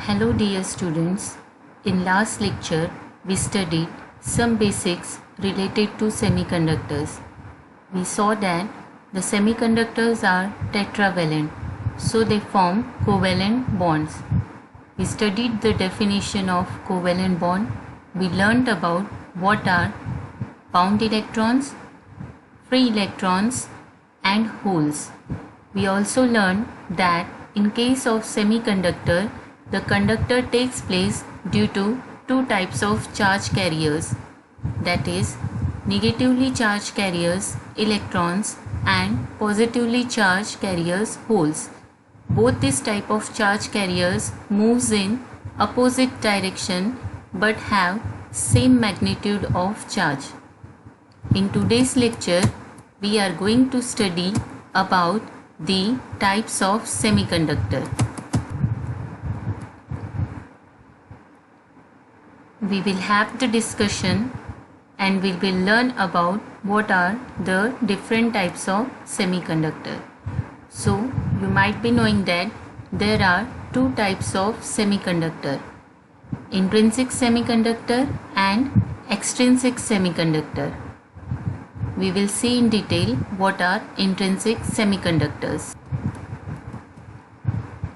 Hello dear students, in last lecture we studied some basics related to semiconductors. We saw that the semiconductors are tetravalent, so they form covalent bonds. We studied the definition of covalent bond. We learned about what are bound electrons, free electrons and holes. We also learned that in case of semiconductor, the conductor takes place due to two types of charge carriers, that is, negatively charged carriers electrons and positively charged carriers holes. Both this type of charge carriers moves in opposite direction but have same magnitude of charge. In today's lecture, we are going to study about the types of semiconductor. We will have the discussion and we will learn about what are the different types of semiconductor. So you might be knowing that there are two types of semiconductor: intrinsic semiconductor and extrinsic semiconductor. We will see in detail what are intrinsic semiconductors.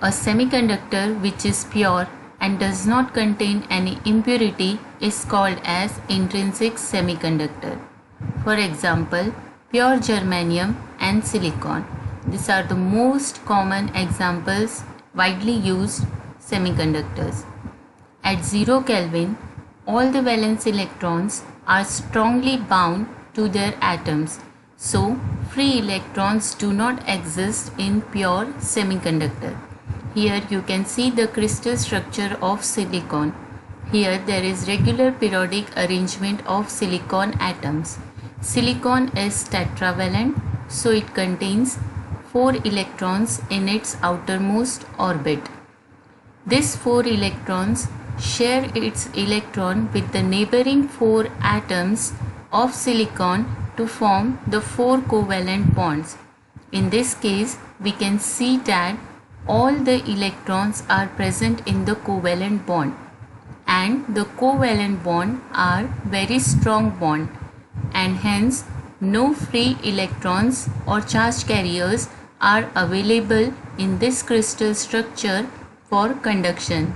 A semiconductor which is pure and does not contain any impurity is called as intrinsic semiconductor. For example, pure germanium and silicon. These are the most common examples widely used semiconductors. At 0 Kelvin, all the valence electrons are strongly bound to their atoms. So, free electrons do not exist in pure semiconductor. Here you can see the crystal structure of silicon. Here there is regular periodic arrangement of silicon atoms. Silicon is tetravalent, so it contains 4 electrons in its outermost orbit. These 4 electrons share its electron with the neighboring 4 atoms of silicon to form the 4 covalent bonds. In this case, we can see that all the electrons are present in the covalent bond, and the covalent bond are very strong bond, and hence no free electrons or charge carriers are available in this crystal structure for conduction.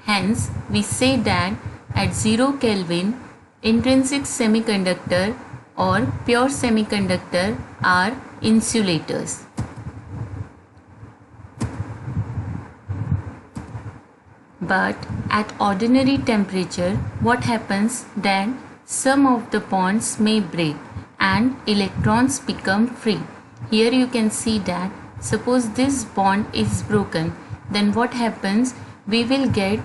Hence we say that at 0 Kelvin, intrinsic semiconductor or pure semiconductor are insulators. But at ordinary temperature, what happens then? Some of the bonds may break and electrons become free. Here you can see that suppose this bond is broken, then what happens? We will get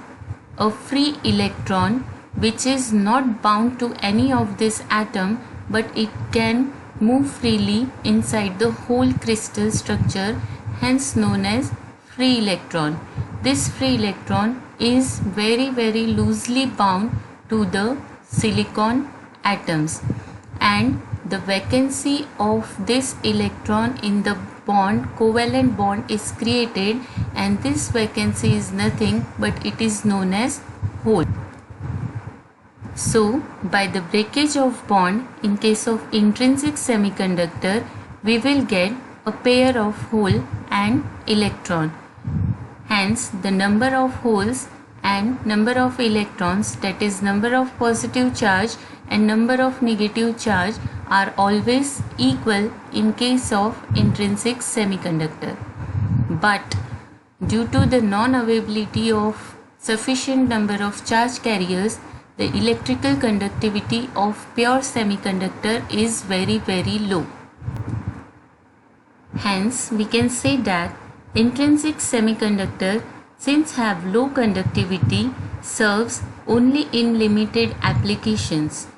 a free electron which is not bound to any of this atom, but it can move freely inside the whole crystal structure, hence known as free electron. This free electron is very loosely bound to the silicon atoms, and the vacancy of this electron in the bond, covalent bond, is created, and this vacancy is nothing but it is known as hole. So by the breakage of bond in case of intrinsic semiconductor, we will get a pair of hole and electron. Hence the number of holes and number of electrons, that is number of positive charge and number of negative charge, are always equal in case of intrinsic semiconductor. But due to the non-availability of sufficient number of charge carriers, the electrical conductivity of pure semiconductor is very low. Hence we can say that intrinsic semiconductor, since have low conductivity, serves only in limited applications.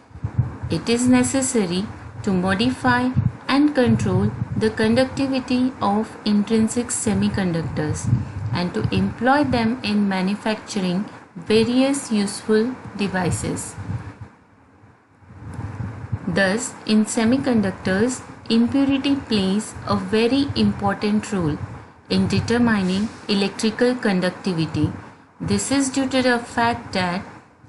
It is necessary to modify and control the conductivity of intrinsic semiconductors and to employ them in manufacturing various useful devices. Thus, in semiconductors, impurity plays a very important role in determining electrical conductivity. This is due to the fact that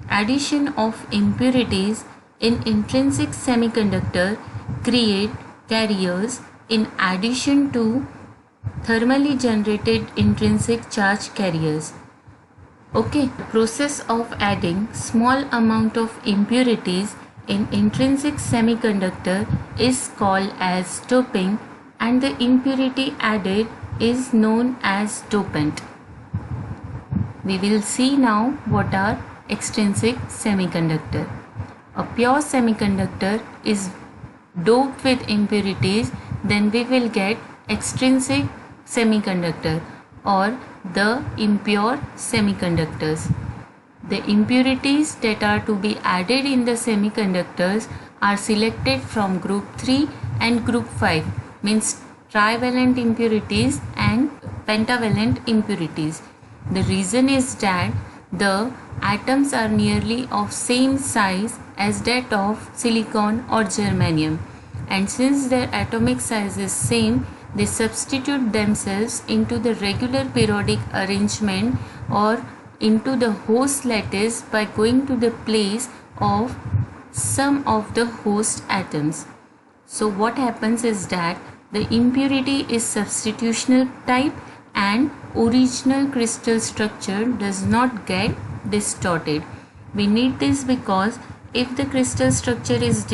addition of impurities in intrinsic semiconductor create carriers in addition to thermally generated intrinsic charge carriers. Okay, the process of adding small amount of impurities in intrinsic semiconductor is called as doping, and the impurity added is known as dopant. We will see now what are extrinsic semiconductor. A pure semiconductor is doped with impurities, then we will get extrinsic semiconductor or the impure semiconductors. The impurities that are to be added in the semiconductors are selected from group 3 and group 5, means trivalent impurities and pentavalent impurities. The reason is that the atoms are nearly of same size as that of silicon or germanium, and since their atomic size is same, they substitute themselves into the regular periodic arrangement or into the host lattice by going to the place of some of the host atoms. So what happens is that the impurity is substitutional type and original crystal structure does not get distorted. We need this because if the crystal structure is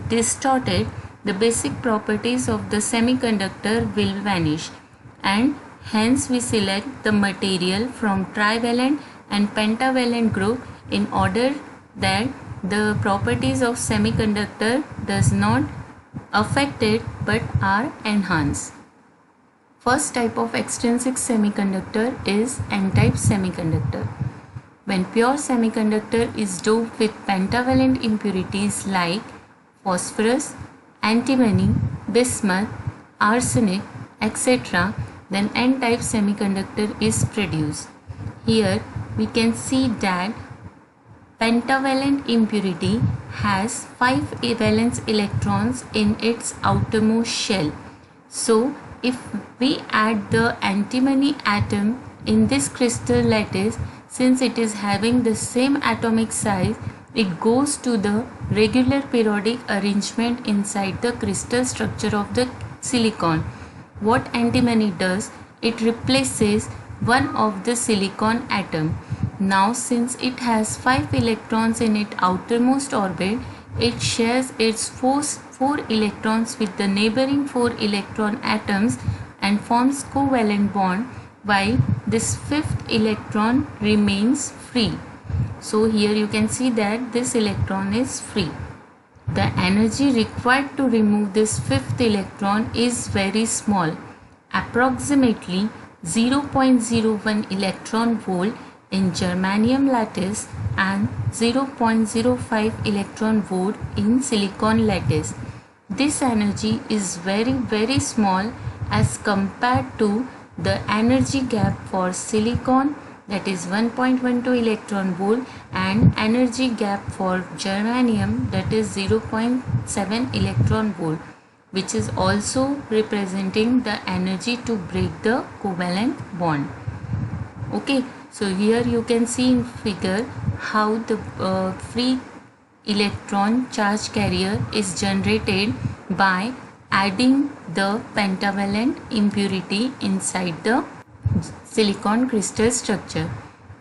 distorted, the basic properties of the semiconductor will vanish, and hence we select the material from trivalent and pentavalent group in order that the properties of semiconductor does not affect it but are enhanced. First type of extrinsic semiconductor is n-type semiconductor. When pure semiconductor is doped with pentavalent impurities like phosphorus, antimony, bismuth, arsenic, etc., then n-type semiconductor is produced. Here we can see that pentavalent impurity has 5 valence electrons in its outermost shell. So if we add the antimony atom in this crystal lattice, since it is having the same atomic size, it goes to the regular periodic arrangement inside the crystal structure of the silicon. What antimony does? It replaces one of the silicon atom. Now since it has 5 electrons in its outermost orbit, it shares its 4 electrons with the neighboring 4 electron atoms and forms covalent bond, while this 5th electron remains free. So here you can see that this electron is free. The energy required to remove this 5th electron is very small, approximately 0.01 electron volt in germanium lattice and 0.05 electron volt in silicon lattice. This energy is very small as compared to the energy gap for silicon, that is 1.12 electron volt, and energy gap for germanium, that is 0.7 electron volt, which is also representing the energy to break the covalent bond. Okay, so here you can see in figure how the free electron charge carrier is generated by adding the pentavalent impurity inside the silicon crystal structure.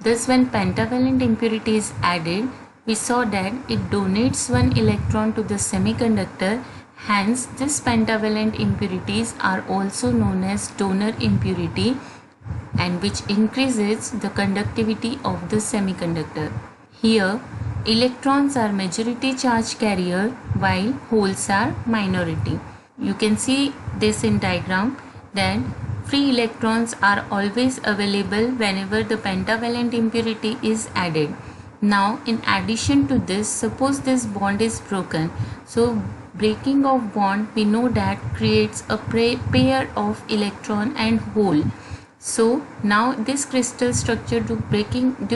Thus when pentavalent impurity is added, we saw that it donates 1 electron to the semiconductor. Hence these pentavalent impurities are also known as donor impurity, and which increases the conductivity of the semiconductor. Here electrons are majority charge carrier while holes are minority. You can see this in diagram that free electrons are always available whenever the pentavalent impurity is added. Now in addition to this, suppose this bond is broken. So breaking of bond, we know that creates a pair of electron and hole. So now this crystal structure due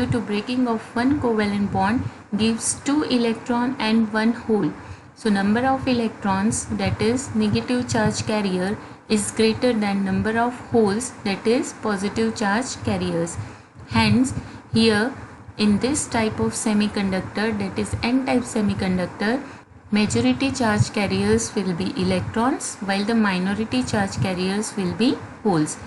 to breaking of one covalent bond gives 2 electron and 1 hole. So number of electrons, that is negative charge carrier, is greater than number of holes, that is positive charge carriers. Hence Here in this type of semiconductor, that is n-type semiconductor, majority charge carriers will be electrons while the minority charge carriers will be holes.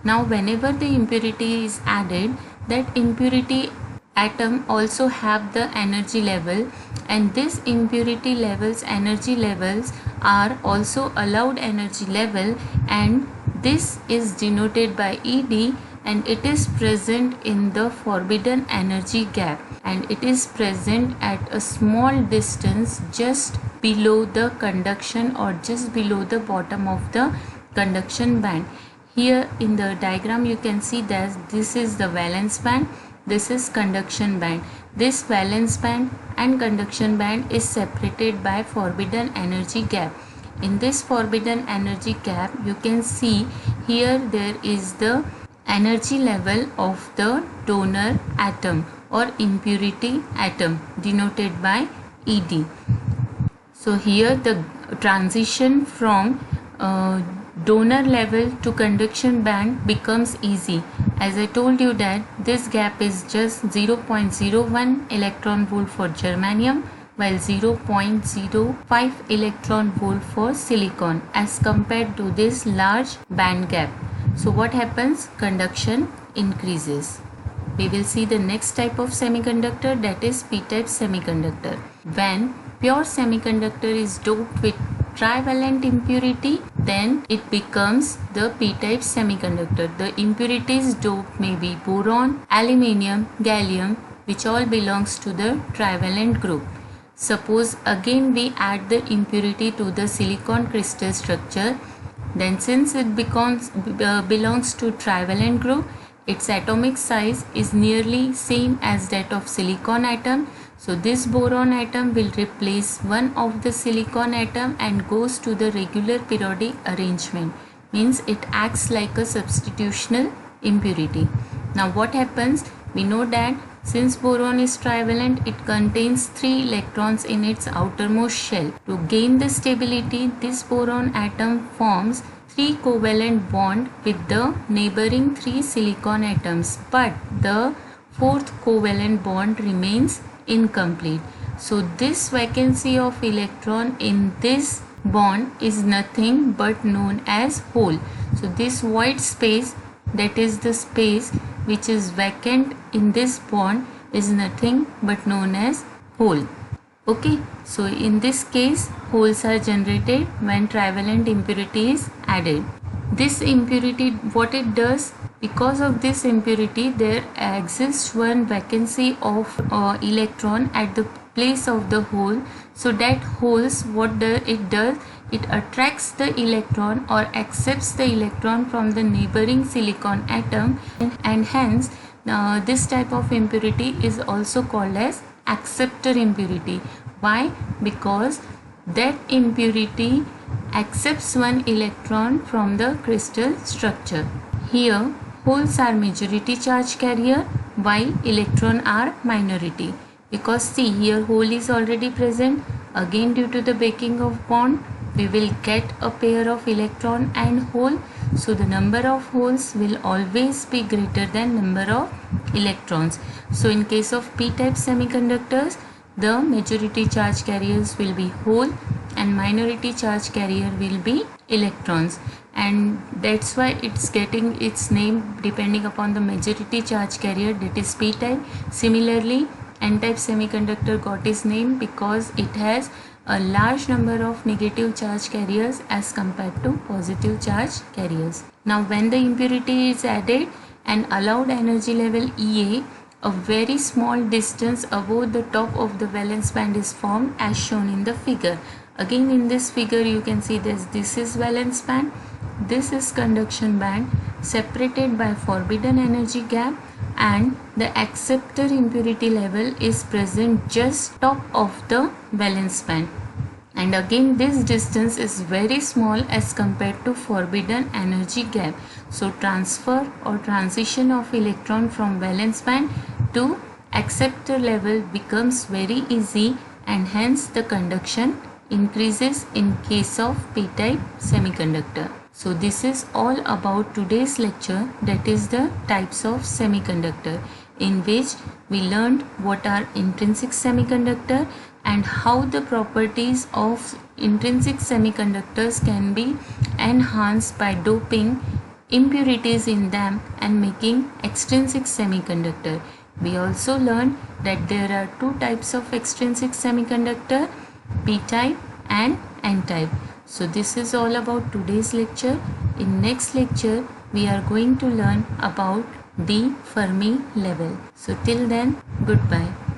Now whenever the impurity is added, that impurity atom also have the energy level, and this impurity levels energy levels are also allowed energy level, and this is denoted by ED, and it is present in the forbidden energy gap, and it is present at a small distance just below the conduction or just below the bottom of the conduction band. Here in the diagram you can see that this is the valence band, this is conduction band. This valence band and conduction band is separated by forbidden energy gap. In this forbidden energy gap, you can see here there is the energy level of the donor atom or impurity atom denoted by ED. So here the transition from donor level to conduction band becomes easy. As I told you that this gap is just 0.01 electron volt for germanium while 0.05 electron volt for silicon as compared to this large band gap. So what happens? Conduction increases. We will see the next type of semiconductor, that is p-type semiconductor. When pure semiconductor is doped with trivalent impurity, then it becomes the p-type semiconductor. The impurities doped may be boron, aluminium, gallium, which all belongs to the trivalent group. Suppose again we add the impurity to the silicon crystal structure, then since it belongs to trivalent group, its atomic size is nearly same as that of silicon atom. So this boron atom will replace one of the silicon atom and goes to the regular periodic arrangement. Means it acts like a substitutional impurity. Now what happens? We know that since boron is trivalent, it contains 3 electrons in its outermost shell. To gain the stability, this boron atom forms 3 covalent bond with the neighboring 3 silicon atoms, but the 4th covalent bond remains incomplete. So this vacancy of electron in this bond is nothing but known as hole. So this void space, that is the space which is vacant in this bond, is nothing but known as hole. Okay, so in this case holes are generated when trivalent impurity is added. This impurity, what it does, because of this impurity there exists one vacancy of electron at the place of the hole. So that holes, what it does, it attracts the electron or accepts the electron from the neighboring silicon atom, and hence this type of impurity is also called as acceptor impurity. Why? Because that impurity accepts one electron from the crystal structure. Here holes are majority charge carrier while electron are minority. Because see, here hole is already present. Again, due to the breaking of bond, we will get a pair of electron and hole. So the number of holes will always be greater than number of electrons. So in case of p-type semiconductors, the majority charge carriers will be hole and minority charge carrier will be electrons, and that's why it's getting its name depending upon the majority charge carrier, that is p-type. Similarly, n-type semiconductor got its name because it has a large number of negative charge carriers as compared to positive charge carriers. Now when the impurity is added and allowed energy level EA, a very small distance above the top of the valence band is formed as shown in the figure. Again in this figure you can see this is valence band, this is conduction band separated by forbidden energy gap, and the acceptor impurity level is present just top of the valence band. And again this distance is very small as compared to forbidden energy gap. So transfer or transition of electron from valence band to acceptor level becomes very easy, and hence the conduction increases in case of p-type semiconductor. So this is all about today's lecture, that is the types of semiconductor, in which we learned what are intrinsic semiconductor and how the properties of intrinsic semiconductors can be enhanced by doping impurities in them and making extrinsic semiconductor. We also learned that there are two types of extrinsic semiconductor, p-type and n-type. So this is all about today's lecture. In next lecture we are going to learn about the Fermi level. So till then, goodbye.